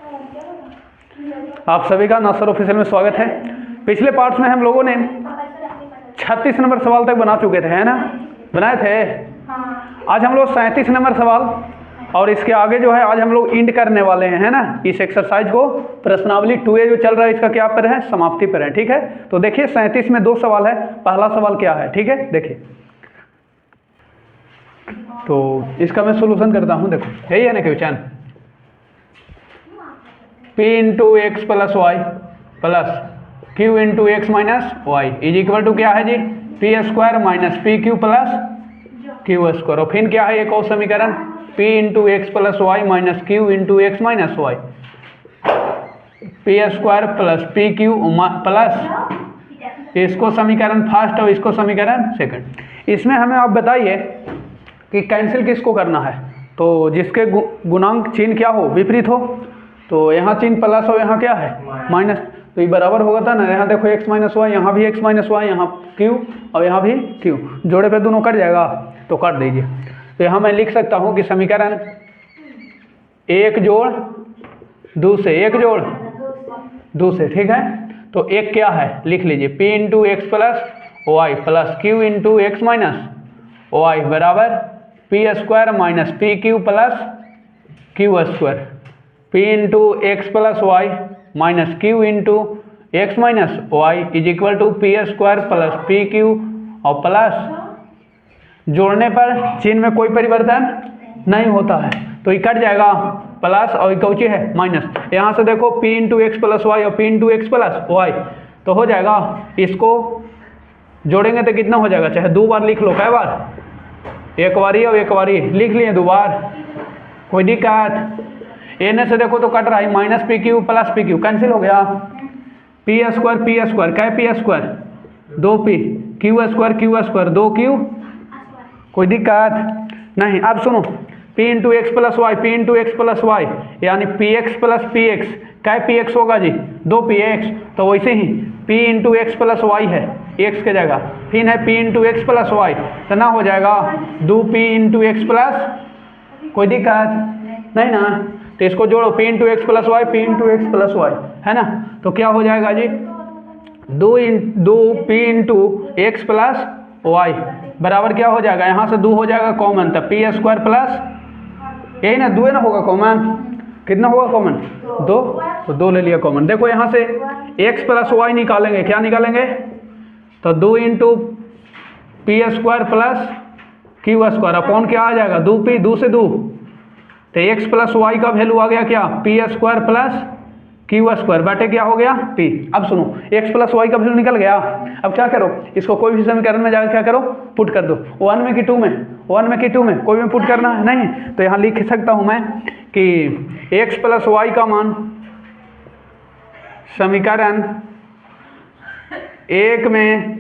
आप सभी का नासर ऑफिशियल में स्वागत है। पिछले पार्ट्स में हम लोगों ने 36 नंबर सवाल तक बना चुके थे, है ना? बनाए थे। आज हम लोग 37 नंबर सवाल और इसके आगे जो है आज हम लोग इंड करने वाले हैं, है ना? इस एक्सरसाइज को प्रश्नावली 2A जो चल रहा है इसका क्या पर है? समाप्ति पर है। ठीक है, तो देखिए 37 में 2 सवाल है। पहला सवाल क्या है? ठीक है, देखिए तो इसका मैं सोल्यूशन करता हूँ। देखो यही है ना question, P into x plus y plus Q into x minus y is equal to क्या है जी? P square minus P Q plus Q square. और फिर क्या है एक और समीकरण, P into x plus y minus Q into x minus y, P square plus P Q plus इसको समीकरण फर्स्ट और इसको समीकरण सेकंड। इसमें हमें आप बताइए कि कैंसिल किसको करना है? तो जिसके गुणांक चिन्ह क्या हो? विपरीत हो। तो यहाँ चिन्ह प्लस हो, यहाँ क्या है? माइनस। तो ये बराबर होगा था ना। यहाँ देखो एक्स माइनस वाई, यहाँ भी एक्स माइनस वाई, यहाँ क्यू और यहाँ भी क्यू, जोड़े पे दोनों कट जाएगा तो काट दीजिए। तो यहाँ मैं लिख सकता हूँ कि समीकरण एक जोड़ दो से, एक जोड़ दो से, ठीक है। तो एक क्या है लिख लीजिए, P into x plus y plus Q into x minus y बराबर P square minus P Q plus Q square, P into x plus y minus Q into x minus y is equal to P square plus P Q और plus जोड़ने पर चिन्ह में कोई परिवर्तन नहीं होता है तो ये कट जाएगा प्लस और कौची है माइनस। यहाँ से देखो p into x plus y और p into x plus y तो हो जाएगा, इसको जोड़ेंगे तो कितना हो जाएगा? चाहे दो बार लिख लो, कै बार? एक बारी और एक बारी लिख लिए, दो बार, कोई दिक्कत? एने से देखो तो कट रहा है minus P Q plus P Q, cancel हो गया। पी स्क्वायर क्या है? पी स्क्वायर दो पी, क्यू स्क्वायर दो क्यू, कोई दिक्कत नहीं। अब सुनो, p into x plus y, P into x plus y यानी P x plus P x, क्या पी एक्स होगा जी? दो पी एक्स। तो वैसे ही p into x plus y है एक्स के जगह, फिर है p into x plus y तो ना हो जाएगा दो p इंटू एक्स प्लस, कोई दिक्कत नहीं ना? तो इसको जोड़ो, p into x plus y, p into x plus y, है ना? तो क्या हो जाएगा जी? दो p into x plus y बराबर क्या हो जाएगा? यहाँ से दो हो जाएगा कॉमन, तब पी स्क्वायर प्लस, यही ना, दो है ना होगा कॉमन, कितना होगा कॉमन? दो, तो दो ले लिया कॉमन। देखो यहाँ से एक्स प्लस वाई निकालेंगे, क्या निकालेंगे? तो दो into P square plus Q square upon क्या आ जाएगा? दो पी, दो से दो, तो एक्स प्लस वाई का वैल्यू आ गया क्या? P square plus Q square बटे क्या हो गया? पी। अब सुनो, एक्स प्लस वाई का वैल्यू निकल गया। अब क्या करो, इसको कोई भी समीकरण में जाकर क्या करो? पुट कर दो। वन में कि टू में? वन में कि टू में? कोई में पुट करना है नहीं। तो यहाँ लिख सकता हूँ मैं कि एक्स प्लस वाई का मान समीकरण एक में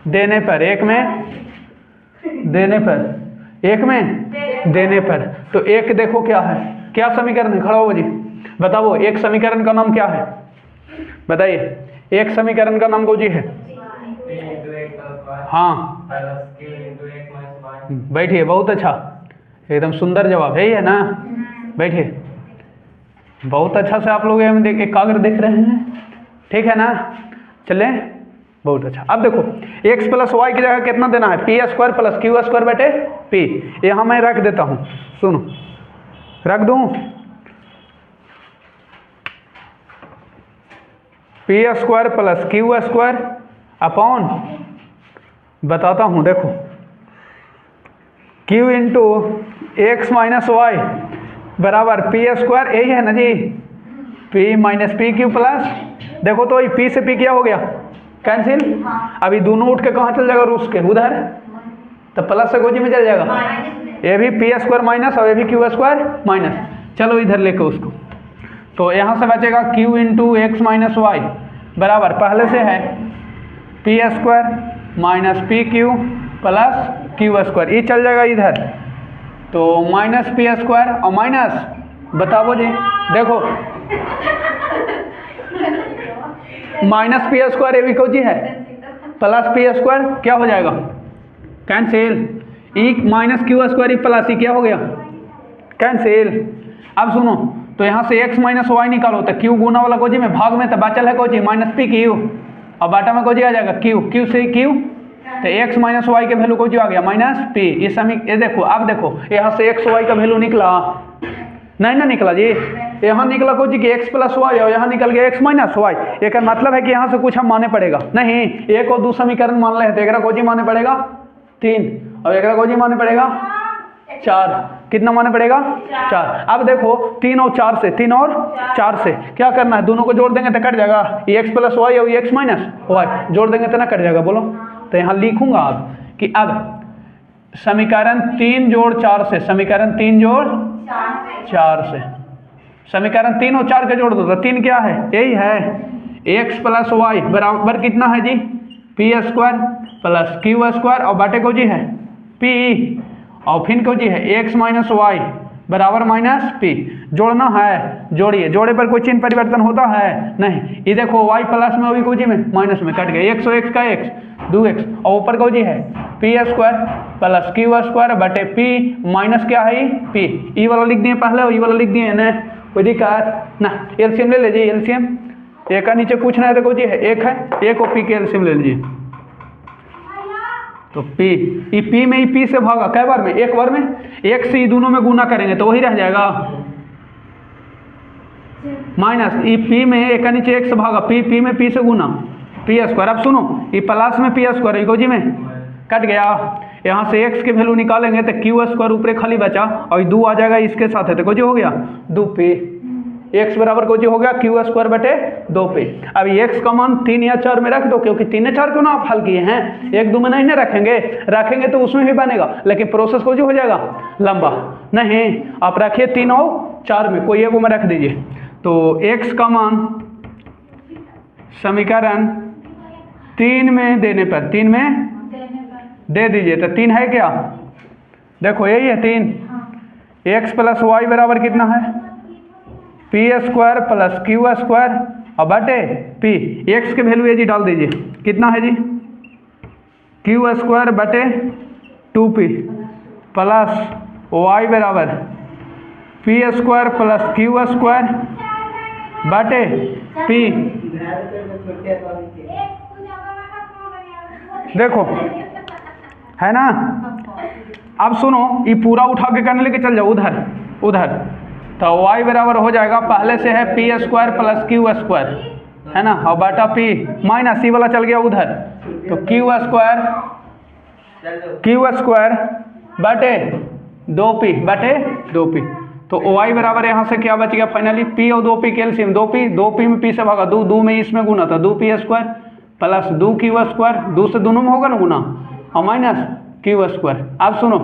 देने पर, एक में देने पर, एक में देने पर, तो एक देखो क्या है, क्या समीकरण है? खड़ा हो जी, बताओ एक समीकरण का नाम क्या है? बताइए, एक समीकरण का नाम कौन है? हाँ, बैठिए, बहुत अच्छा, एकदम सुंदर जवाब है, ही है ना? बैठिए, बहुत अच्छा से आप लोग एकाग्र देख रहे हैं, ठीक है ना? चले, बहुत अच्छा। अब देखो एक्स प्लस वाई की जगह कितना देना है? P square plus Q square बटे पी। यहाँ मैं रख देता हूँ, सुनो, रख दूँ, p square plus Q square upon, बताता हूँ, देखो q into x minus y बराबर पी स्क्वायर, यही है ना जी? p minus P Q plus, देखो तो p से p क्या हो गया? कैंसिल। अभी दोनों उठ के कहाँ चल जाएगा? रूस के उधर, तो प्लस से गोजी में चल जाएगा, ये भी पी स्क्वायर माइनस और ये भी क्यू स्क्वायर माइनस। चलो इधर लेके उसको, तो यहाँ से बचेगा q into x minus y बराबर पहले से है P square minus P Q plus Q square, ये चल जाएगा इधर, तो माइनस पी स्क्वायर और माइनस, बताओ जी, देखो माइनस पी स्क्वायर ये भी कौन सी है? प्लस पी स्क्वायर, क्या हो जाएगा? Cancel. E minus Q square plus ई क्या हो गया? कैंसिल। अब सुनो, तो यहाँ से x माइनस वाई निकालो तो q गुना वाला कोजी में भाग में तो बचल है कोजी माइनस पी क्यू और बाटा में कोजी आ जाएगा q से q तो x माइनस वाई के वैल्यू कोजी आ गया माइनस पी। इस समय ये देखो अब देखो यहाँ से x वाई का वैल्यू निकला नहीं ना निकला जी, यहाँ निकला कोजी कि x प्लस वाई और यहाँ निकल गया x माइनस वाई। एक मतलब है कि यहाँ से कुछ हम माने पड़ेगा नहीं, एक और दो समीकरण मान रहे हैं तो एक कोजी माने पड़ेगा 3 और एक कोजी माने पड़ेगा 4। कितना माने पड़ेगा 4। अब देखो 3 और 4 से 3 और 4 से क्या करना है, दोनों को जोड़ देंगे तो कट जाएगा, ये x प्लस वाई और ये x माइनस वाई जोड़ देंगे तो ना कट जाएगा। बोलो तो यहाँ लिखूंगा अब कि अब समीकरण 3 जोड़ 4 से, समीकरण 3 जोड़ 4 से, समीकरण 3 और 4 के जोड़ दो तो 3 क्या है, यही है x प्लस वाई बराबर कितना है जी P square plus Q square और बाटे को जी है p और फिर को जी है x माइनस वाई बराबर माइनस पी। जोड़ना है, जोड़िए, जोड़े पर कोई चिन्ह परिवर्तन होता है नहीं। ये देखो y प्लस में अभी को जी में माइनस में कट गया, 100 x का x 2x और ऊपर को जी है P square plus Q square बटे पी माइनस क्या है पी। ई वाला लिख दिए पहले और ई वाला लिख दिए ना, कोई दिक्कत ना। एलसीएम ले लीजिए, एलसीएम एक का नीचे कुछ ना है तो को जी है एक है, एक और पी के एलसीएम ले लीजिए तो p, ई p में ई p से भागा कै बार में, एक बार में, एक से ई दोनों में गुना करेंगे तो वही रह जाएगा माइनस ई p में एक का नीचे एक से भागा p में p से गुना पी स्क्वायर। अब सुनो ई प्लस में पी स्क्वायर इको जी में कट गया, यहाँ से x के वैल्यू निकालेंगे तो क्यू स्क्वायर ऊपर खाली बचा और 2 आ जाएगा इसके साथ है तो कुछ हो गया 2p, x बराबर कुछ हो गया क्यू स्क्वायर बटे 2p। अब x का मान 3 या 4 में रख दो क्योंकि 3 या 4 क्यों ना आप हल किए हैं, 1 2 में नहीं ना रखेंगे, रखेंगे तो उसमें भी बनेगा लेकिन प्रोसेस को जो हो जाएगा लंबा नहीं। आप रखिए 3 और 4 में, कोई एक में रख दीजिए तो x का मान समीकरण 3 में देने पर 3 में दे दीजिए तो 3 है क्या, देखो यही है 3, x प्लस वाई बराबर कितना है P square plus Q square और बटे पी। एक्स के वैल्यू ये जी डाल दीजिए कितना है जी क्यू स्क्वायर बटे 2p प्लस वाई बराबर P square plus Q square बटे पी। देखो है ना, अब सुनो ये पूरा उठा के करने लेके चल जाओ उधर उधर तो y बराबर हो जाएगा पहले से है P square plus Q square है ना और बटा p माइनस सी वाला चल गया उधर तो क्यू स्क्वायर बटे 2p तो y बराबर यहाँ से क्या बच गया फाइनली p और 2p कैल्शियम 2p में p से भागा 2 में इसमें गुना था 2p square plus 2q square 2 से दोनों में होगा ना गुना और माइनस क्यू स्क्वायर। अब सुनो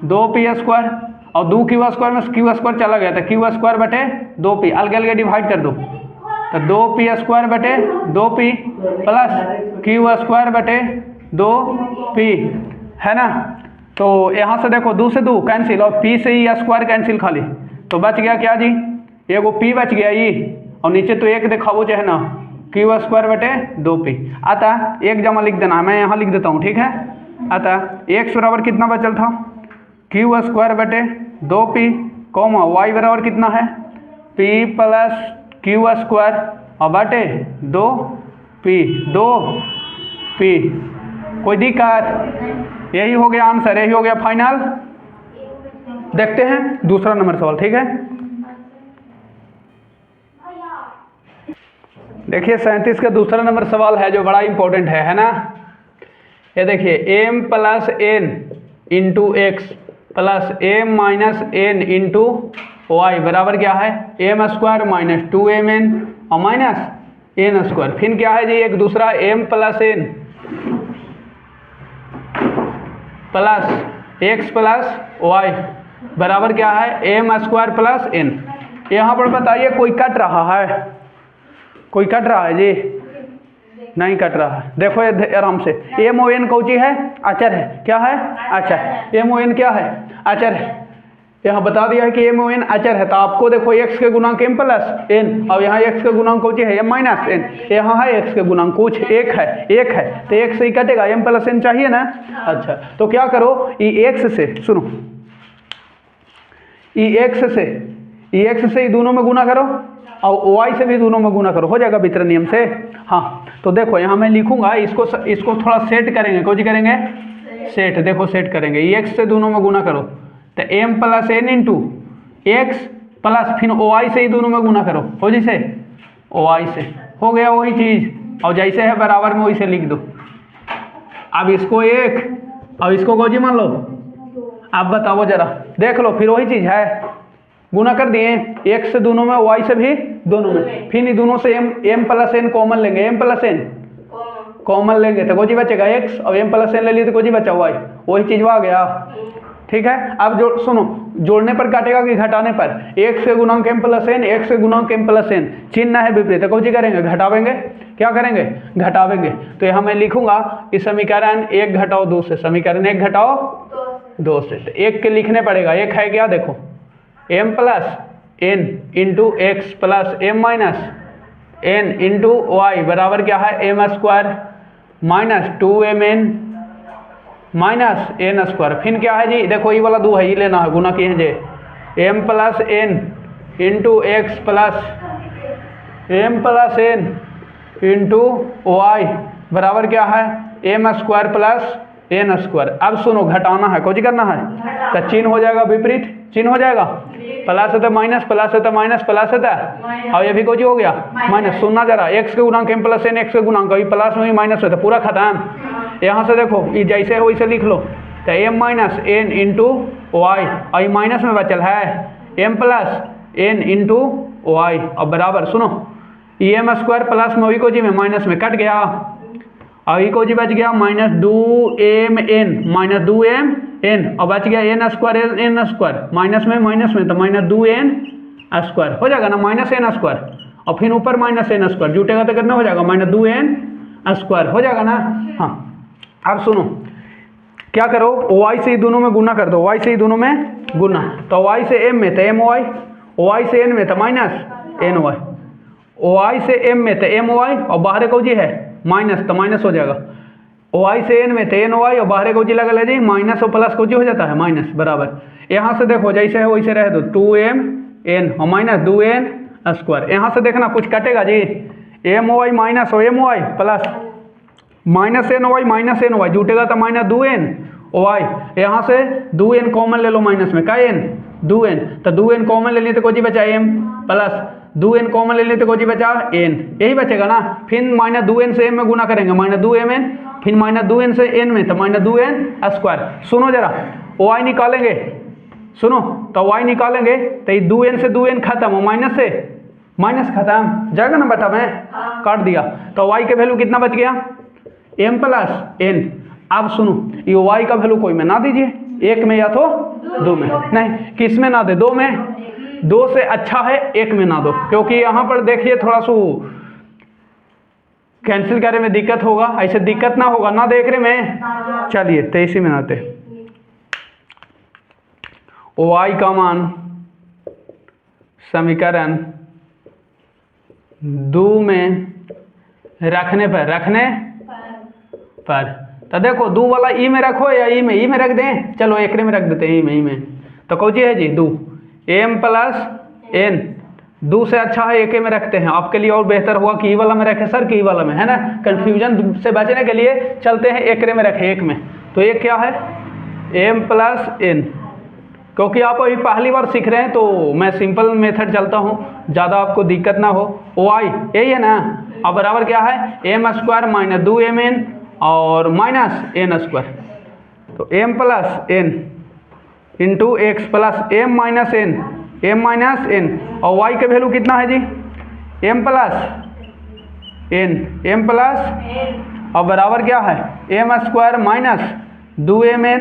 2p स्क्वायर और 2q स्क्वायर में क्यू स्क्वायर चला गया था क्यू स्क्वायर बटे 2p अलग अलग डिवाइड कर दो तो 2p स्क्वायर बटे 2p प्लस क्यू स्क्वायर बटे 2p है ना। तो यहाँ से देखो 2 से 2 कैंसिल और p से ही स्क्वायर कैंसिल खाली तो बच गया क्या जी एगो p बच गया ये और नीचे तो एक दिखाओ चाहे ना क्यू स्क्वायर बटे 2p। अतः एक जमा लिख देना, मैं यहाँ लिख देता हूँ ठीक है। अतः x बराबर कितना बचल था क्यू स्क्वायर बटे 2p कॉमा y बराबर कितना है p प्लस क्यू स्क्वायर और बटे 2p। कोई दिक्कत, यही हो गया आंसर, यही हो गया फाइनल। देखते हैं दूसरा नंबर सवाल ठीक है। देखिए 37 का दूसरा नंबर सवाल है जो बड़ा इंपॉर्टेंट है ना। ये देखिए m plus n into x plus m minus n into y बराबर क्या है m स्क्वायर माइनस 2mn और माइनस n स्क्वायर। फिर क्या है जी एक दूसरा m plus n plus x plus y बराबर क्या है m स्क्वायर प्लस n। यहाँ पर बताइए कोई कट रहा है, कोई कट रहा है जी, नहीं कट रहा है। देखो ये आराम से एम ओ एन कौची है अचर है, क्या है अचर, एम ओ एन क्या है अचर है। यहाँ बता दिया है कि एम ओ एन अचर है तो आपको देखो x के गुणांक m प्लस n और यहाँ x के गुणांक कौची है m माइनस n, यहाँ है x के गुणांक कुछ एक है तो x से ही कटेगा, m प्लस n चाहिए ना। अच्छा तो क्या करो ई x से सुनो ई x से एक्स से ही दोनों में गुना करो और वाई से भी दोनों में गुना करो, हो जाएगा वितरण नियम से। हाँ तो देखो यहाँ मैं लिखूंगा, इसको थोड़ा सेट करेंगे, कुछ करेंगे सेट, देखो सेट करेंगे, एक्स से दोनों में गुना करो तो m plus N into x plus फिर ओ आई से ही दोनों में गुना करो, हो जैसे ओ आई से, हो गया वही चीज़, और जैसे है बराबर में वैसे लिख दो। अब इसको एक और इसको गोजी मान लो, आप बताओ जरा, देख लो, फिर वही चीज़ है, गुना कर दिए एक्स से दोनों में, वाई से भी दोनों में, फिर इन दोनों से एम प्लस एन कॉमन लेंगे, एम प्लस एन कॉमन लेंगे तो कोई बचेगा एक्स, और एम प्लस एन ले लिए तो कोई बचा वाई, वही चीज़ आ गया। ठीक है, अब जो सुनो, जोड़ने पर काटेगा कि घटाने पर, एक से गुणांक एम प्लस एन, एक से गुणांक एम प्लस एन, चिन्ह है विपरीत, कौन सी करेंगे, घटावेंगे, क्या करेंगे, घटावेंगे। तो यहाँ मैं लिखूंगा कि समीकरण 1 घटाओ 2 से, समीकरण 1 घटाओ 2 से, तो 1 के लिखने पड़ेगा, एक है क्या, देखो m plus N into x plus m minus N into y बराबर क्या है, M square minus 2mn minus N square, फिर क्या है जी, देखो ये वाला 2 है, ये लेना है, गुना किए हैं जे, M plus N into x plus M plus N into y बराबर क्या है, M square plus N square. अब सुनो, घटाना है, कुछ करना है, तो चिन्ह हो जाएगा विपरीत, चिन्ह हो जाएगा, प्लस है तो माइनस, प्लस है तो माइनस, प्लस है तो, और ये भी कुछ हो गया माइनस। सुनना जरा, एक्स के गुणांक एम प्लस एन, एक्स के गुणांक प्लस में ही माइनस है तो पूरा खत्म। यहाँ से देखो, ये जैसे है वैसे लिख लो, तो m minus N into y, और ये माइनस में बचल है m plus N into y, और बराबर सुनो, ये एम स्क्वायर प्लस में वही को जी में माइनस में कट गया, और ये को जी बच गया माइनस 2mn माइनस 2mn, और बच गया n square n square, minus में तो माइनस 2n स्क्वायर हो जाएगा ना, माइनस एन स्क्वायर, और फिर ऊपर माइनस एन स्क्वायर, जुटेगा तो कितना हो जाएगा, माइनस 2n स्क्वायर हो जाएगा ना। हाँ अब सुनो, क्या करो, वाई से ही दोनों में गुना कर दो, वाई से ही दोनों में गुना, तो वाई से एम में तो एम वाई, वाई से एन में तो माइनस एन वाई, वाई से एम में तो एम वाई, और बाहर को जी है माइनस, तो माइनस हो जाएगा, वाई से एन में तो एन वाई, और बाहर को जी लगा ले जी माइनस और प्लस को जी हो जाता है माइनस बराबर। यहाँ से देखो जैसे है वैसे रह दो, 2mn और माइनस 2n स्क्वायर, यहाँ से देखना कुछ कटेगा जी, एम वाई माइनस और M y plus minus N y जुटेगा तो माइनस 2n वाई, यहाँ से 2n कॉमन ले लो माइनस में, का n 2n, तो 2n कॉमन ले लिए तो कोई बचा m प्लस 2n कॉमन ले लिए तो कोई बचा n, यही बचेगा ना। फिर माइनस 2n से m में गुना करेंगे, माइनस 2mn, फिर माइनस 2n से n में तो माइनस 2n स्क्वायर। सुनो जरा, y निकालेंगे, सुनो तो y निकालेंगे तो ये 2n से 2n खत्म, और माइनस से माइनस खत्म जाएगा ना बेटा, मैं काट दिया, तो y के वैल्यू कितना बच गया, m प्लस n। अब सुनो, ये y का वैल्यू कोई में ना दीजिए, एक में या तो 2 में, नहीं किस में ना दे, 2 में, 2 से अच्छा है 1 में ना दो, क्योंकि यहाँ पर देखिए थोड़ा सा कैंसिल करने में दिक्कत होगा, ऐसे दिक्कत ना होगा ना देख रहे में। चलिए 23 में आते, y का मान समीकरण 2 में रखने पर तो देखो 2 वाला ई में रखो या ई में रख दें, चलो एक में रख देते हैं, ई में तो कौन सी है जी 2, m प्लस n, 2 से अच्छा है एक में रखते हैं, आपके लिए और बेहतर होगा कि ई वाला में रखे सर, कि ई वाला में, है ना, कंफ्यूजन से बचने के लिए चलते हैं एक में रखे, एक में, तो एक क्या है m प्लस n, क्योंकि आप अभी पहली बार सीख रहे हैं तो मैं सिंपल मेथड चलता हूँ, ज़्यादा आपको दिक्कत ना हो। y यही है ना, अब बराबर क्या है, एम स्क्वायर माइनस 2mn और माइनस एन स्क्वायर, तो m plus N into x plus m minus n, और y के वैल्यू कितना है जी, m प्लस एन, और बराबर क्या है, एम स्क्वायर माइनस 2mn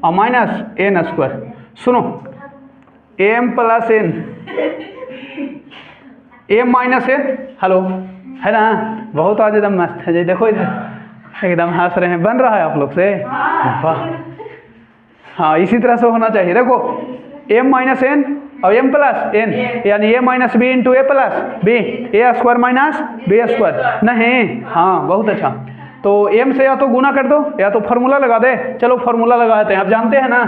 और माइनस एन स्क्वायर। सुनो, m plus n, m minus n, hello है ना, बहुत आज एकदम मस्त है जी, देखो इधर एकदम हंस रहे हैं, बन रहा है आप लोग से, वाह, हाँ इसी तरह से होना चाहिए। देखो m माइनस एन और m प्लस एन, यानी a minus b into a plus b, a square minus b square, नहीं, हाँ बहुत अच्छा, तो m से या तो गुना कर दो या तो फार्मूला लगा दे, चलो फार्मूला लगाते हैं, आप जानते हैं ना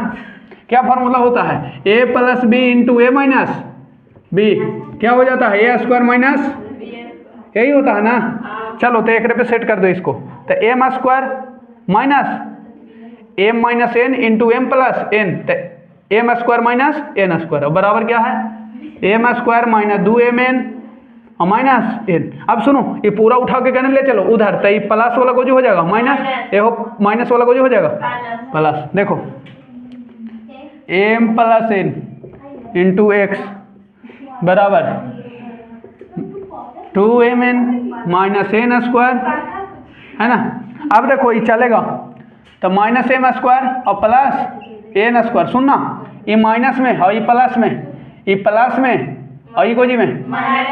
क्या फार्मूला होता है, a plus b into a minus b क्या हो जाता है, ए स्क्वायर माइनस, यही होता है ना। चलो तो एक पे सेट कर दो इसको, तो M square minus M minus N into M plus N, तो M square minus N square बराबर क्या है, एम स्क्वायर माइनस 2mn और माइनस एन। अब सुनो ये पूरा उठा के कहने ले चलो उधर, तो ये प्लस वाला को जो हो जाएगा माइनस, ये हो माइनस वाला को जो हो जाएगा प्लस। देखो m plus N into x बराबर 2mn माइनस एन स्क्वायर, है ना। अब देखो ये चलेगा तो माइनस एम स्क्वायर और प्लस एन स्क्वायर, सुनना ये माइनस में और ये प्लस में, ये प्लस में और ये को जी में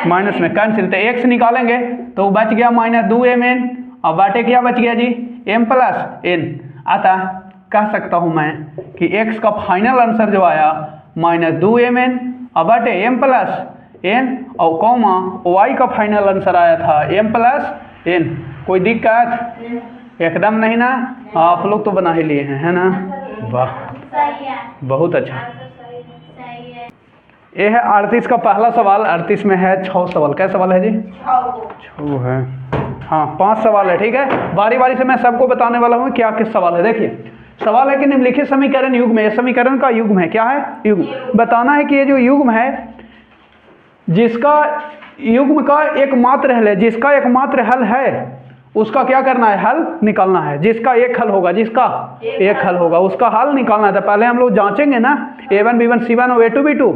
माइनस में कैंसिल, तो एक्स निकालेंगे तो बच गया माइनस 2mn और बाटे क्या बच गया जी m प्लस एन। अतः कह सकता हूँ मैं कि x का फाइनल आंसर जो आया माइनस 2mn और बाटे m प्लस एन और कॉमा y का फाइनल आंसर आया था m प्लस एन। कोई दिक्कत एकदम नहीं ना, आप लोग तो बना ही लिए हैं, है ना। वाह बहुत अच्छा। ये है 38 का पहला सवाल। 38 में है 6 सवाल। क्या सवाल है जी, 6 है। हाँ 5 सवाल है, ठीक है। बारी बारी से मैं सबको बताने वाला हूँ क्या किस सवाल है। देखिए सवाल है कि निम्नलिखित समीकरण युग्म है, समीकरण का युग्म है, क्या है युग्म। बताना है कि ये जो युग्म है जिसका युग्म का एकमात्र हल है, जिसका एकमात्र हल है उसका क्या करना है, हल निकालना है। जिसका एक हल होगा, जिसका एक हल होगा उसका हल निकालना है। तो पहले हम लोग जांचेंगे ना a1 b1 c1 और a2 b2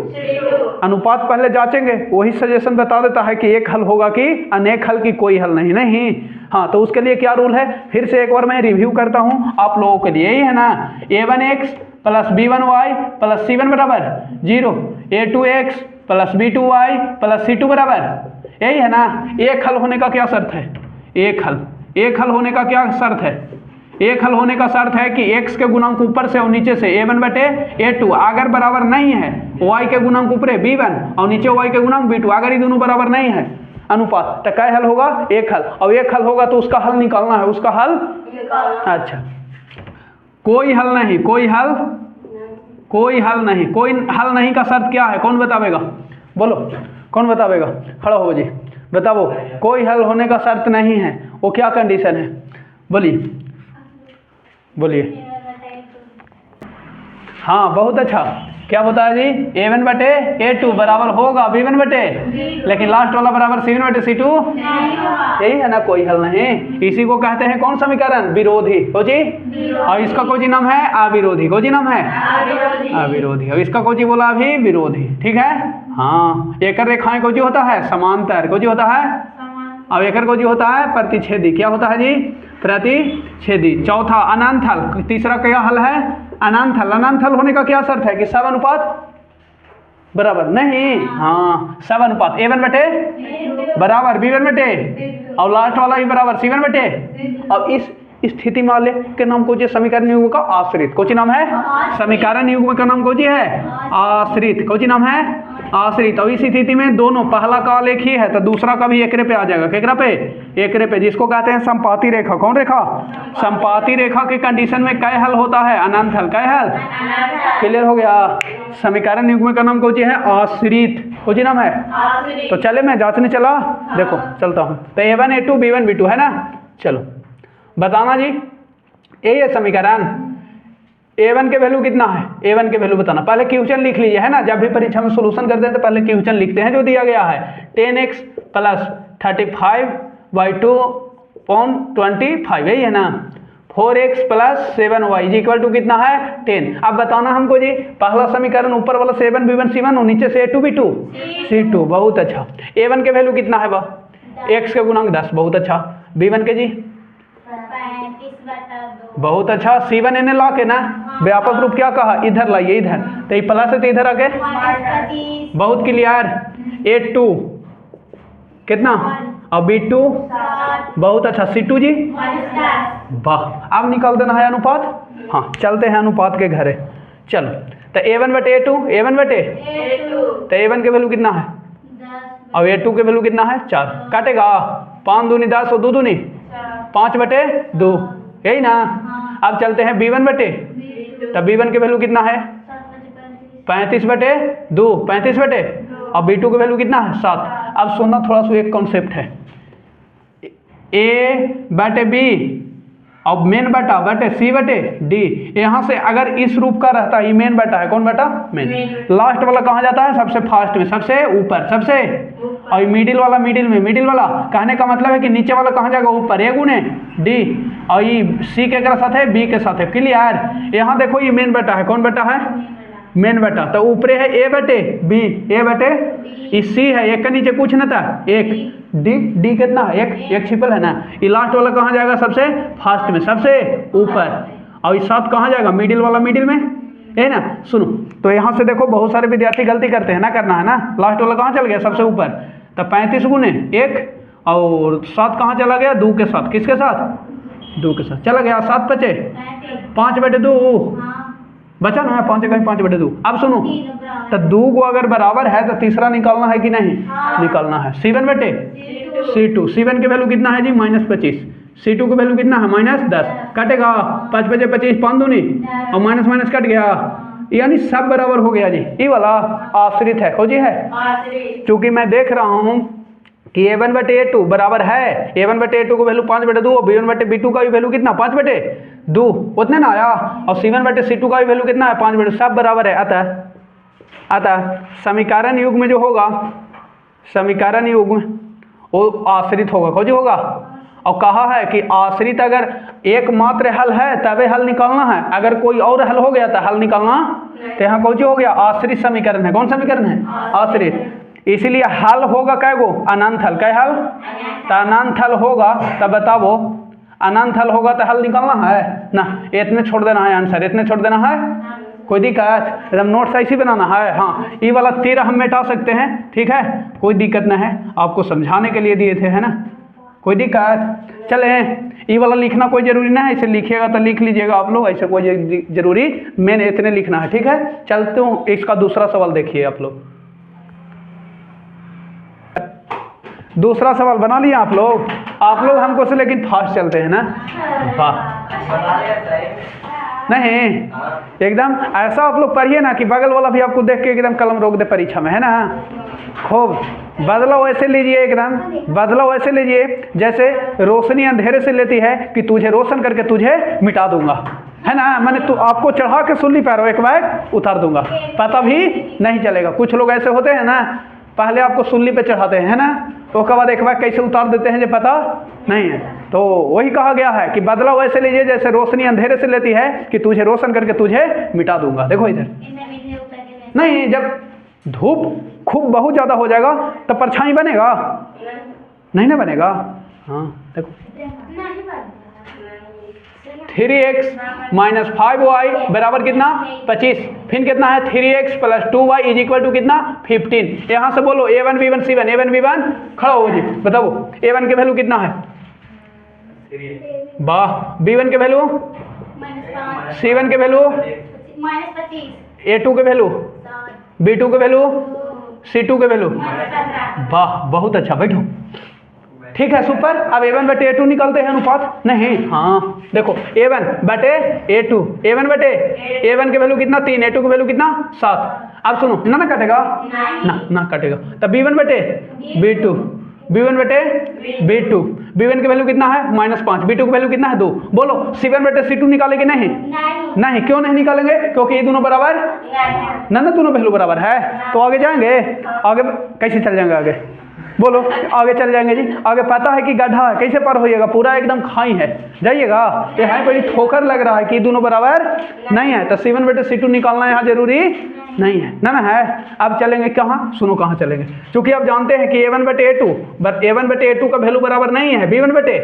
अनुपात पहले जांचेंगे। वही सजेशन बता देता है कि एक हल होगा कि अनेक हल की कोई हल नहीं। नहीं हाँ, तो उसके लिए क्या रूल है फिर से एक बार मैं रिव्यू करता हूँ आप लोगों के लिए। यही है ना, a1x plus b1y plus c1 बराबर 0, a2x plus b2y plus c2 बराबर, यही है ना। एक हल होने का क्या शर्त है, एक हल होने का क्या शर्त है, एक हल होने का शर्त है कि x के गुणांक ऊपर से और नीचे से a1 बटे a2 अगर बराबर नहीं है, y के गुणांक ऊपर b1 और नीचे y के गुणांक b2 अगर ये दोनों बराबर नहीं है अनुपात, तो क्या हल होगा, एक हल। और एक हल होगा तो उसका हल निकालना है, उसका हल। अच्छा कोई हल नहीं, कोई हल नहीं का शर्त क्या है, कौन बतावेगा, बोलो कौन बतावेगा, खड़ा हो जी बताओ। कोई हल होने का शर्त नहीं है, वो क्या कंडीशन है, बोलिए। हाँ बहुत अच्छा, क्या बताया जी, a1 बटे a2 बराबर होगा b1 बटे, लेकिन लास्ट वाला बराबर c1 बटे c2, यही है ना, कोई हल नहीं। इसी को कहते हैं कौन समीकरण, विरोधी को जी। और इसका कोई नाम है अविरोधी, को जी नाम है अविरोधी। और इसका कोई बोला अभी विरोधी, ठीक है। हाँ एकर रेखाएं को जी होता है समांतर, को जी होता है। अब एकर को जी होता है प्रतिच्छेदी, क्या होता है जी, प्रतिच्छेदी। चौथा अनंत हल, तीसरा क्या हल है, अनंत हल। अनंत हल होने का क्या शर्त है कि सब अनुपात बराबर नहीं। हाँ सब अनुपात a1 बटे बराबर b1 बटे और लास्ट वाला ही बराबर c1 बटे। अब इस स्थिति वाले के नाम को जी समीकरण युग्म का आश्रित, कौन नाम है, समीकरण युग्म का नाम कौन है, आश्रित, कौन नाम है आश्रित। और इस स्थिति में दोनों पहला काल एक ही है तो दूसरा का भी एकरे पे आ जाएगा, केकरा पे, एकरे पे, जिसको कहते हैं संपाती रेखा। कौन रेखा, संपाती रेखा के कंडीशन में कै हल होता है, अनंत हल। कै हल, क्लियर हो गया। समीकरण युग्म का नाम कौन है, आश्रित, कौन नाम है। तो चले मैं जांचने चला, देखो चलता हूँ। तो a1 a2 b1 b2 है ना। चलो बताना जी, ये समीकरण a1 के वैल्यू कितना है, a1 के वैल्यू बताना। पहले क्वेश्चन लिख लीजिए, है ना, जब भी परीक्षा में सॉल्यूशन करते हैं तो पहले क्वेश्चन लिखते हैं जो दिया गया है। 10x प्लस 35/2/25, यही है ना। 4x plus 7y equal to कितना है 10। अब बताना हमको जी, पहला समीकरण ऊपर वाला 7 b1 c1 और नीचे से a2 b2 c2, बहुत अच्छा। a1 के वैल्यू कितना है वह, x के गुणांक 10, बहुत अच्छा। b1 के जी बहुत अच्छा। c1 इन्हें ला के ना व्यापक रूप क्या कहा, इधर लाइए, इधर, तो ये प्लस है तो इधर आके बहुत क्लियर। a2 कितना और b2 बहुत अच्छा, c2 जी वाह। अब निकाल देना है अनुपात। हाँ चलते हैं अनुपात के घरे, चलो। तो a1 बटे a2, a1 बटे, तो a1 के वैल्यू कितना है और a2 के वैल्यू कितना है 4, काटेगा 5 दूनी 10 और 2 दूनी 5 बटे 2, यही ना। अब चलते हैं b1 बटे, तो b1 के वैल्यू कितना है 35 बटे 2, 35 बटे और B2 की वैल्यू कितना है 7। अब सुनना थोड़ा सा एक कॉन्सेप्ट है, A बटे B और मेन बटा बटे C बटे D। यहाँ से अगर इस रूप का रहता है, ये मेन बटा है, कौन बटा मेन, लास्ट वाला कहाँ जाता है सबसे फास्ट में, सबसे ऊपर, सबसे, और मिडिल वाला मिडिल में, मिडिल वाला कहने का मतलब है कि नीचे वाला कहाँ जाएगा ऊपर, A गुने D, और ये C के साथ है B के साथ है, क्लियर। यहाँ देखो ये मेन बटा है, कौन बटा है मेन बटा, तो ऊपरे है A बटे B, A बटे ये C है, एक का नीचे कुछ ना था एक, D कितना है एक छिपल है ना, ये लास्ट वाला कहाँ जाएगा सबसे फास्ट में, सबसे ऊपर, और ये 7 कहाँ जाएगा मिडिल वाला मिडिल में, है ना। सुनो तो यहाँ से देखो बहुत सारे विद्यार्थी गलती करते हैं ना, करना है ना, लास्ट वाला कहाँ चल गया सबसे ऊपर, तो 35 गुने 1 और 7 कहाँ चला गया 2 के साथ, किसके साथ 2 के साथ चला गया, 7 बचे 5 बटे 2 बचा ना, 5 कहीं 5 बटे 2। अब सुनो तो 2 को अगर बराबर है तो तीसरा निकालना है कि नहीं, निकालना है। C1 बटे C2, C1 की वैल्यू कितना है जी -25, C2 की वैल्यू कितना है -10, कटेगा 5 बचे 25, 5 दूनी और माइनस माइनस कट गया, यानी सब बराबर हो गया जी। ये वाला आश्रित है, खोजी है, क्योंकि मैं देख रहा हूँ कि A1 बटे A2 बराबर है, A1 बटे A2 को वैल्यू 5 बटे 2 और B1 बटे B2 का भी वैल्यू कितना 5 बटे 2 उतने ना आया, और C1 बटे C2 का भी वैल्यू कितना है 5 बटे, सब बराबर है। अतः समीकरण युग में जो होगा, समीकरण युग में वो आश्रित होगा, खोजी होगा, और कहा है कि आश्रित अगर एकमात्र हल है तबे हल निकालना है, अगर कोई और हल हो गया तो हल निकालना, तो यहाँ खोजी हो गया आश्रित समीकरण है, कौन समीकरण है आश्रित, इसीलिए हल होगा कै गो अनंत हल, कै हल, तो अनंत हल होगा तब बताओ, अनंत हल होगा तो हल निकालना है ना, इतने छोड़ देना है आंसर, इतने छोड़ देना है, कोई दिक्कत, एकदम नोट्स ऐसे बनाना है। हाँ ये वाला 13 हम मिटा सकते हैं, ठीक है, कोई दिक्कत ना है, आपको समझाने के लिए दिए थे, है ना, कोई दिक्कत। चले ये वाला लिखना कोई जरूरी ना है, इसे लिखिएगा तो लिख लीजिएगा आप लोग, ऐसे कोई जरूरी मैंने इतने लिखना है, ठीक है। चलते हूँ, इसका दूसरा सवाल देखिए आप लोग, दूसरा सवाल बना लिया आप लोग हमको से लेकिन फास्ट चलते हैं ना, वाह नहीं एकदम ऐसा आप लोग पढ़िए ना कि बगल वाला भी आपको देख के एकदम कलम रोक दे परीक्षा में, है ना। खूब बदलाव ऐसे लीजिए, एकदम बदलाव ऐसे लीजिए जैसे रोशनी अंधेरे से लेती है कि तुझे रोशन करके तुझे मिटा दूंगा, है ना, मैंने तो आपको चढ़ा के सुन ली पैरों एक बार उतार दूंगा, पता भी नहीं चलेगा। कुछ लोग ऐसे होते हैं ना, पहले आपको सुनली पे चढ़ाते हैं ना, तो उसके बाद एक बार कैसे उतार देते हैं जो पता नहीं है। तो वही कहा गया है कि बदलाव ऐसे लीजिए जैसे रोशनी अंधेरे से लेती है कि तुझे रोशन करके तुझे मिटा दूंगा। देखो इधर नहीं, जब धूप खूब बहुत ज़्यादा हो जाएगा तब परछाई बनेगा, नहीं ना बनेगा। हाँ देखो 3x माइनस 5y बराबर कितना 25, फिर कितना है 3x plus 2y is equal to कितना 15। यहाँ से बोलो a1 b1 c1, a1 b1 खड़ा हो जी, बताओ a1 के वैल्यू कितना है, वाह, b1 के वैल्यू c1 के वैल्यू a2 के वैल्यू b2 के वैल्यू c2 के वैल्यू, वाह बहुत अच्छा, बैठो ठीक है सुपर। अब a1 बटे a2 निकालते हैं अनुपात, नहीं हाँ देखो a1 बटे a2, a1 बटे a1 के वैल्यू कितना 3, a2 के वैल्यू कितना 7। अब सुनो ना कटेगा ना कटेगा, तब b1 बटे b2, b1 बटे b2, b1 के वैल्यू कितना है -5, b2 के वैल्यू कितना है 2। बोलो c1 बटे c2 निकालेंगे नहीं, नहीं क्यों नहीं निकालेंगे, क्योंकि ये दोनों बराबर ना दोनों वैल्यू बराबर है। तो आगे जाएंगे, आगे कैसे चल जाएंगे, आगे बोलो आगे चल जाएंगे जी। आगे पता है कि गड्ढा है, कैसे पार होइएगा, पूरा एकदम खाई है, जाइएगा ये है कोई ठोकर लग रहा है कि दोनों बराबर नहीं है, तो c1 बटे c2 निकालना यहाँ जरूरी नहीं है ना है। अब चलेंगे कहाँ, सुनो कहाँ चलेंगे, क्योंकि आप जानते हैं कि a1 बटे a2 का वैल्यू बराबर नहीं है b1 बटे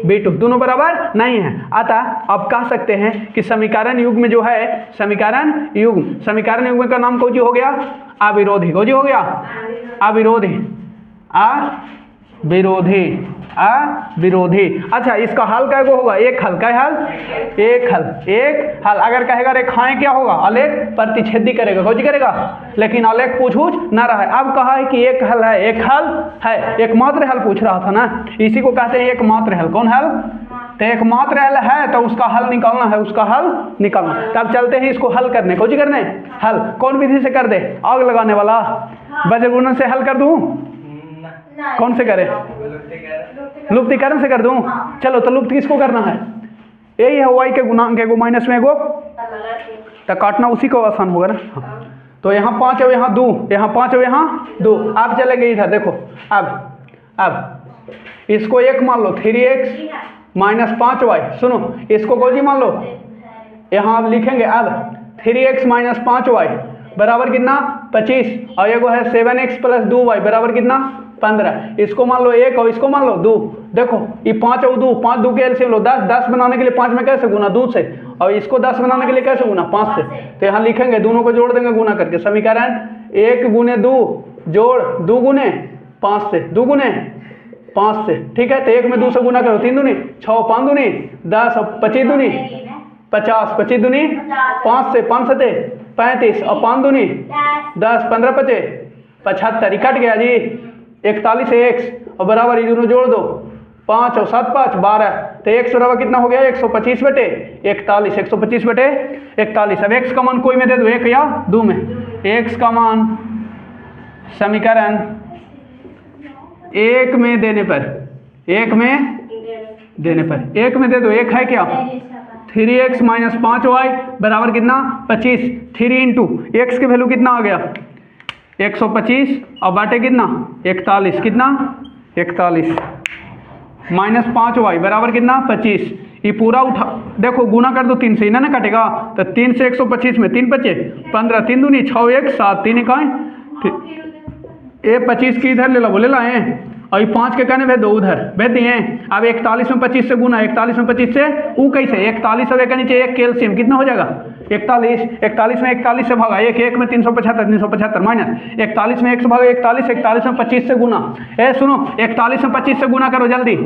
b2, दोनों बराबर नहीं है। अतः आप कह सकते हैं कि समीकरण युग में जो है, समीकरण युग का नाम कौन हो गया, अविरोधी, कौन हो गया अविरोधी, अविरोधी। अच्छा इसका हल क्या होगा, एक हल, क्या हल, एक हल। अगर कहेगा रेखाएं क्या होगा, आलेख प्रतिच्छेदी करेगा, कौन करेगा, लेकिन आलेख पूछ ना रहा है। अब कहा है कि एक हल है, एकमात्र हल पूछ रहा था ना, इसी को कहते हैं एकमात्र हल। कौन हल, तो एक मात्र एल है तो उसका हल निकालना है, उसका हल निकालना। तब चलते हैं इसको हल करने। कौन सी करने? हल। कौन विधि से कर दे? आग लगाने वाला। वज्र गुणन से हल कर दूं? कौन से करे? लुप्तीकरण से कर दूं? चलो तो लुप्त किसको करना है? यही है y के गुणांक को माइनस में एगो, तो काटना उसी को आसान होगा ना। हाँ। तो यहाँ 5 है, यहाँ 2, यहाँ 5 है, यहाँ 2। आप चलेंगे इधर देखो। अब इसको 1 मान लो, 3x माइनस 5y। सुनो, इसको कोजी मान लो। यहाँ आप लिखेंगे अब 3x माइनस 5y बराबर कितना? 25। और ये है 7x प्लस 2y बराबर कितना? 15। इसको मान लो 1 और इसको मान लो 2। देखो ये 5 और 2, 5 2 के एलसीएम लो 10। 10 बनाने के लिए 5 में कैसे गुना? 2 से। और इसको 10 बनाने के लिए कैसे गुना? 5 से। तो यहाँ लिखेंगे, दोनों को जोड़ देंगे गुना करके। समीकरण 1 गुने 2 जोड़ 2 गुने 5 से, 2 गुने 5 से। ठीक है, तो 1 में 2 से गुना करो, 3 दूनी 6, 5 दूनी 10 और 25 दूनी 50, 25 दूनी 5 से, 5 सते 35 और 5 दूनी 10, 15 पचे 75। कट गया जी। 41 है x और बराबर ये दोनों जोड़ दो, 5 और 7 5 12। तो x बराबर कितना हो गया? 125 बटे 41। 125 बटे 41। अब x का मान कोई में दे दो, 1 या 2 में। x का मान समीकरण 1 में देने पर, 1 में देने पर 1 में दे दो। 1 है क्या? 3x माइनस 5y बराबर कितना? 25। 3 इंटू एक्स की वैल्यू कितना आ गया? 125 और बाटे कितना? 41। कितना? 41 माइनस 5y बराबर कितना? 25। ये पूरा उठा देखो, गुना कर दो 3 से, इन्हें ना कटेगा। तो 3 से 125 में 3 बचे 15, 3 दूनी 6 1 7 3 इकाई। ये 25 की इधर ले लो, बोले लाए। और ये 5 के कहने भेज दो उधर, भेज दिए। अब 41 में 25 से गुना, 41 में 25 से वो कैसे? 41 और 1 के नीचे 1 कैल्शियम कितना हो जाएगा? 41। 41 में 41 से भागा 1, 1 में 375, 375 माइनस 41 में 1 से भागा 41, 41 में 25 से गुना। सुनो, 41 में 25 से गुना करो, जल्दी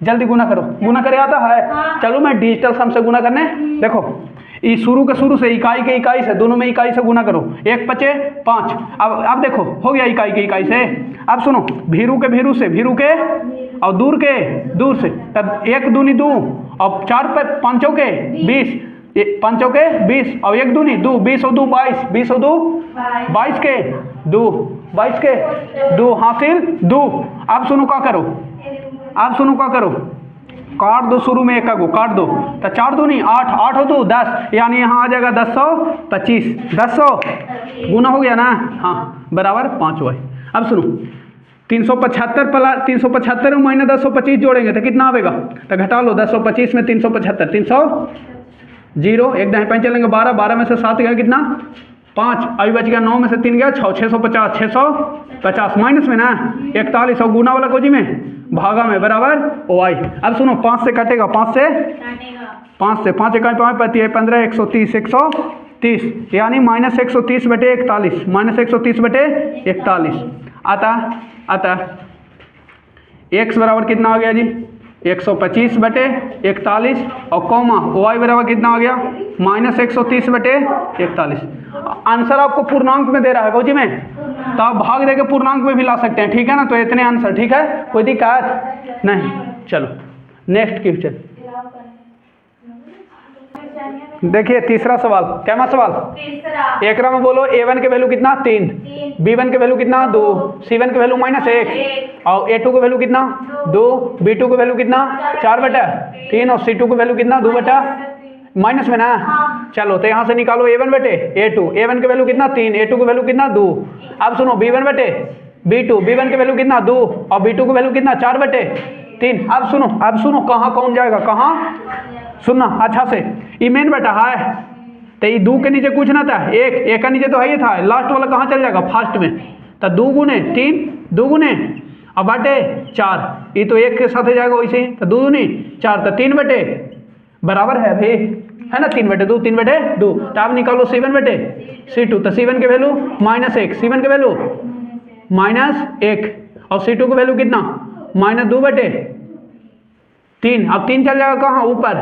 जल्दी गुना करो। गुना करे आता है? चलो मैं डिजिटल सम से गुना करने। देखो ये शुरू के शुरू से, इकाई के इकाई से, दोनों में इकाई से गुना करो। 1 5 5। अब देखो हो गया इकाई के इकाई से। अब सुनो, भीरू के भीरू से, भीरू के और दूर के दूर से। तब 1 दूनी 2 और 4 पे 5 के 20, 5 के 20 और 1 दूनी 2, 20 और 2 22, 20 और 2 22 के 2, 22 के 2 हासिल 2। अब सुनो क्या करो, अब सुनो क्या करो, काट दो शुरू में 1 का गो काट दो। तो 4 दूनी 8, 8 हो 2 10, यानी यहाँ आ जाएगा 1025। 10 गुना हो गया ना? हाँ, बराबर 5y। अब सुनो, 375 प्लस 375 में माइनस 1025 जोड़ेंगे तो कितना आएगा? तो घटा लो 1025 में 375, 300 0 एक दाएं पैंच चलेंगे 12, 12 में से 7 गया कितना? 5। अभी बच गया 9 में से 3 गया 6, 650, 650 माइनस में ना 41 और गुना वाला कोजी में भागा में बराबर y। अब सुनो, 5 से कटेगा, 5 से 5 इकाई 5 पति है 15, 130 130, यानी माइनस 130 बटे 41, माइनस 130 बटे 41 आता x बराबर कितना आ गया जी? 125 बटे 41 और कॉमा y बराबर कितना आ गया? माइनस 130 बटे 41। आंसर आपको पूर्णांक में दे रहा है कोजी में, तो आप भाग देके पूर्णांक में भी ला सकते हैं। ठीक है ना? तो इतने आंसर, ठीक है, कोई दिक्कत नहीं। चलो नेक्स्ट क्वेश्चन देखिए। तीसरा सवाल, क्या सवाल? एक में बोलो a1 के वैल्यू कितना? 3, b1 के वैल्यू कितना? 2, c1 के वैल्यू -1 और a2 के वैल्यू कितना? 2, b2 के वैल्यू कितना? 4 बटा 3 और c2 के वैल्यू कितना? 2 बटा माइनस में ना। चलो तो यहाँ से निकालो a1 बटे a2। a1 के वैल्यू कितना? 3, a2 के वैल्यू कितना? 2। अब सुनो, b1 बटे b2, b1 के वैल्यू कितना? 2 और b2 के वैल्यू कितना? 4 बटे 3। अब सुनो कहाँ कौन जाएगा, कहाँ सुनना अच्छा से। ये मेन बेटा है तो ये 2 के नीचे कुछ ना था, 1 का नीचे तो है ही था, लास्ट वाला कहाँ चल जाएगा? फर्स्ट में। तो 2 गुने 3, 2 गुने और बटे 4, ये तो 1 के साथ ही जाएगा वैसे ही। तो 2 दूनी 4, तो 3 बटे बराबर है अभी, है ना? 3 बटे 2, 3 बटे 2। तो आप निकालो c1 बटे c2। तो c1 के वैल्यू -1, c1 के वैल्यू -1 और c2 के वैल्यू कितना? -2 बटे 3। अब 3 चल जाएगा कहाँ? ऊपर।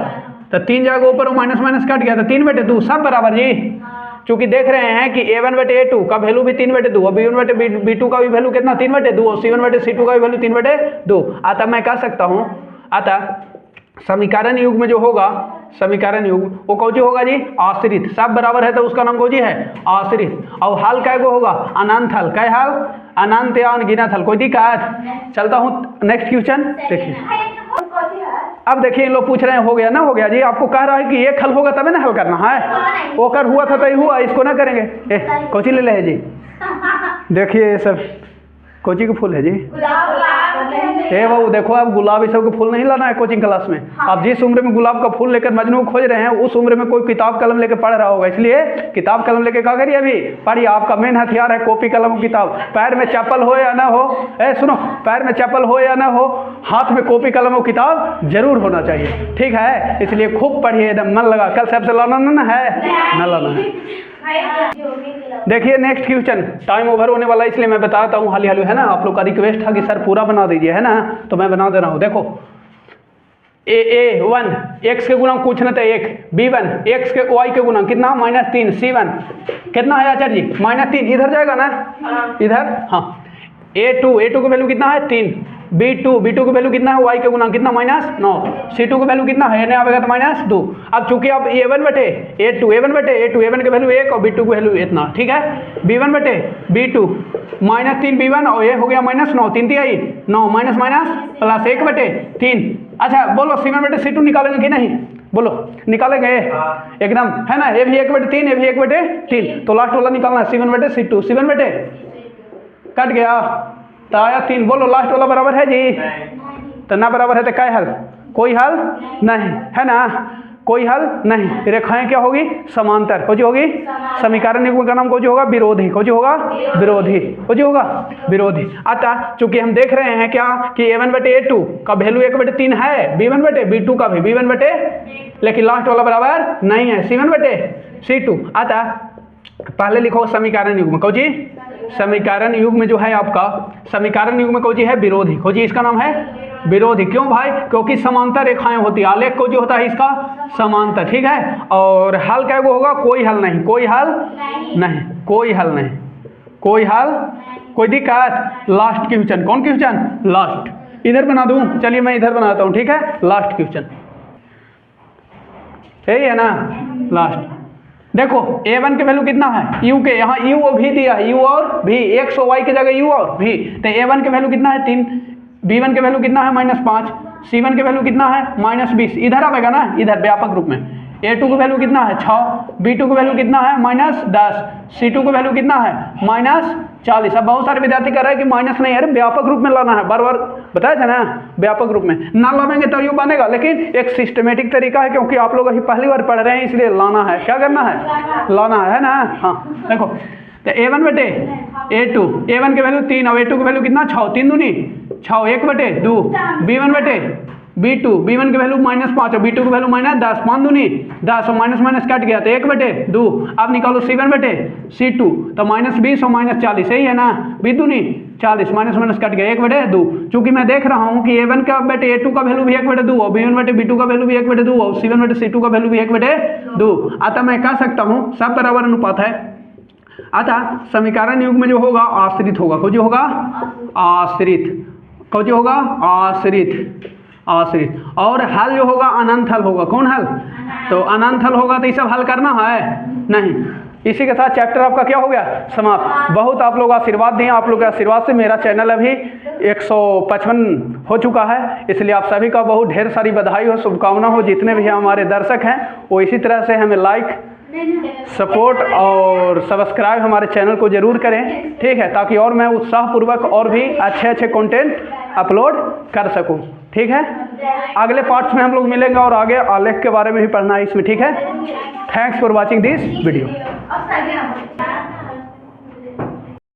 तो 3 जाएगा ऊपर और माइनस माइनस कट गया, तो 3 बटे 2 सब बराबर जी। चूंकि देख रहे हैं कि a1 बटे a2 का वैल्यू भी 3 बटे 2 और b1 बटे b2 का भी वैल्यू कितना? 3 बटे 2 और c1 बटे c2 का भी वैल्यू 3 बटे 2। अतः मैं कह सकता हूँ, अतः समीकरण युग में जो होगा, समीकरण युग वो कौन सी होगा जी? आश्रित। सब बराबर है तो उसका नाम कौन सी है? आश्रित। और हल कै गो होगा? अनंत हल। कै हल? अनंत या अनगिनत हल। कोई दिक्कत? चलता हूँ नेक्स्ट क्वेश्चन। देखिए अब देखिए इन लोग पूछ रहे हैं हो गया ना, हो गया जी। आपको कह रहा है कि एक हल होगा तभी ना हल करना है। वो कर हुआ था तो हुआ, इसको ना करेंगे। कौची ले है जी? देखिए सब कोची के फूल है जी? ए बाबू देखो, आप गुलाब ये सब के फूल नहीं लाना है कोचिंग क्लास में। आप जिस उम्र में गुलाब का फूल लेकर मजनू खोज रहे हैं उस उम्र में कोई किताब कलम लेकर पढ़ रहा होगा, इसलिए किताब कलम लेकर क्या करिए अभी पढ़िए। आपका मेन हथियार है कॉपी कलम किताब। पैर में चप्पल हो या ना हो, सुनो, पैर में चप्पल हो या ना हो, हाथ में कॉपी कलम और किताब जरूर होना चाहिए, ठीक है? इसलिए खूब पढ़िए, एकदम मन लगा। कल सबसे लाना ना है ना लाना है। देखिए नेक्स्ट क्वेश्चन। टाइम ओवर होने वाला है इसलिए मैं बताता हूँ हाली हाली, है ना? आप लोग का रिक्वेस्ट था कि सर पूरा बना दीजिए, है ना? तो मैं बना दे रहा हूँ। देखो a1 x के गुणांक कुछ न थे 1, b1 x के y के गुणांक कितना? -3, c1 कितना है आचार्य जी? -3। इधर जाएगा ना, इधर। हाँ a2 की वैल्यू कितना है? 3। b2 की वैल्यू कितना है? y के गुणांक कितना? -9। c2 की वैल्यू कितना है? आवेगा तो -2। अब चूंकि अब a1 बटे a2 a1 की वैल्यू 1 और b2 की वैल्यू इतना, ठीक है? b1 बटे b2 -3 b1 और ये हो गया -9, 3 तिहाई 9 माइनस प्लस 1 बटे 3। अच्छा बोलो c1 बटे c2 निकालेंगे कि नहीं? बोलो निकालेंगे एकदम, है ना? ये भी 1 बटे 3, ये भी 1 बटे 3, तो लास्ट वाला निकालना है c1 बटे c2। c1 बटे कट गया तो आया 3। बोलो लास्ट वाला बराबर है जी? तो ना बराबर है तो क्या हल? कोई हल नहीं, है ना? कोई हल नहीं। रेखाएं क्या होगी? समांतर। कौन सी होगी? समीकरण युग्म का नाम कौन सी होगा? विरोधी। कौन सी होगा? विरोधी। कौन सी होगा? विरोधी। अतः चूंकि हम देख रहे हैं क्या कि a1 बटे a2 का वैल्यू 1 बटे 3 है, b1 बटे b2 का भी b1 बटे, लेकिन लास्ट वाला बराबर नहीं है, c1 बटे c2। अतः पहले लिखो समीकरण युग्म। कौन सी? समीकरण युग्म में जो है आपका समीकरण युग्म में कौन सी है? विरोधी। कौन सी इसका नाम है? विरोधी। क्यों भाई? क्योंकि समांतर रेखाएं होती है। आलेख को जो होता है इसका समांतर, ठीक है? और हल क्या होगा? कोई हल नहीं, कोई हल नहीं, कोई हल नहीं, कोई हल। कोई दिक्कत? Last question. कौन क्वेश्चन? लास्ट। इधर बना दूं? चलिए मैं इधर बनाता हूं, ठीक है? लास्ट क्वेश्चन यही है ना? लास्ट। देखो a1 के वैल्यू कितना है? u के, यहाँ u और v दिया है, u और v, x और y की जगह u और v। तो a1 के वैल्यू कितना है? 3। b1 के वैल्यू कितना है? -5। c1 के वैल्यू कितना है? -20। इधर आएगा ना, इधर व्यापक रूप में। a2 की वैल्यू कितना है? 6। b2 की वैल्यू कितना है? -10। c2 की वैल्यू कितना है? -40। अब बहुत सारे विद्यार्थी कह रहे हैं कि माइनस नहीं, अरे व्यापक रूप में लाना है, बार बार बताया था ना, व्यापक रूप में ना लावेंगे तो यू बनेगा, लेकिन एक सिस्टमेटिक तरीका है, क्योंकि आप लोग अभी पहली बार पढ़ रहे हैं इसलिए लाना है। क्या करना है? लाना है ना? हाँ देखो तो a1 बटे a2, a1 की वैल्यू 3 और a2 की वैल्यू कितना? 6। 3 दूनी 6, 1 बटे 2। b1 बटे b2, b1 की वैल्यू -5 और b2 की वैल्यू -10। 5 दूनी 10 और माइनस कट गया तो 1 बटे 2। अब निकालो c1 बटे c2, तो -20 और -40, सही है ना? 20 दूनी 40, माइनस कट गया 1 बटे 2। चूंकि मैं देख रहा हूँ कि a1 का बटे a2 का वैल्यू भी 1 बटे 2 और b1 बटे b2 का वैल्यू भी 1 बटे 2 और c1 बटे c2 का वैल्यू भी 1 बटे 2। अतः मैं कह सकता हूँ सब बराबर अनुपात है। अतः समीकरण युग्म में जो होगा आश्रित होगा। कौन जो होगा? आश्रित। कौन जो होगा? आश्रित। आश्रित। और हल जो होगा अनंत हल होगा। कौन हल? तो अनंत हल होगा तो ये सब हल करना है नहीं। इसी के साथ चैप्टर आपका क्या हो गया? समाप्त। बहुत आप लोग आशीर्वाद दिए, आप लोग के आशीर्वाद से मेरा चैनल अभी 155 हो चुका है, इसलिए आप सभी का बहुत ढेर सारी बधाई हो, शुभकामना हो। जितने भी हमारे दर्शक हैं वो इसी तरह से हमें लाइक, सपोर्ट और सब्सक्राइब हमारे चैनल को जरूर करें, ठीक है? ताकि और मैं उत्साहपूर्वक और भी अच्छे कंटेंट अपलोड कर सकूं, ठीक है? अगले पार्ट्स में हम लोग मिलेंगे और आगे आलेख के बारे में भी पढ़ना है इसमें, ठीक है? Thanks for watching this video.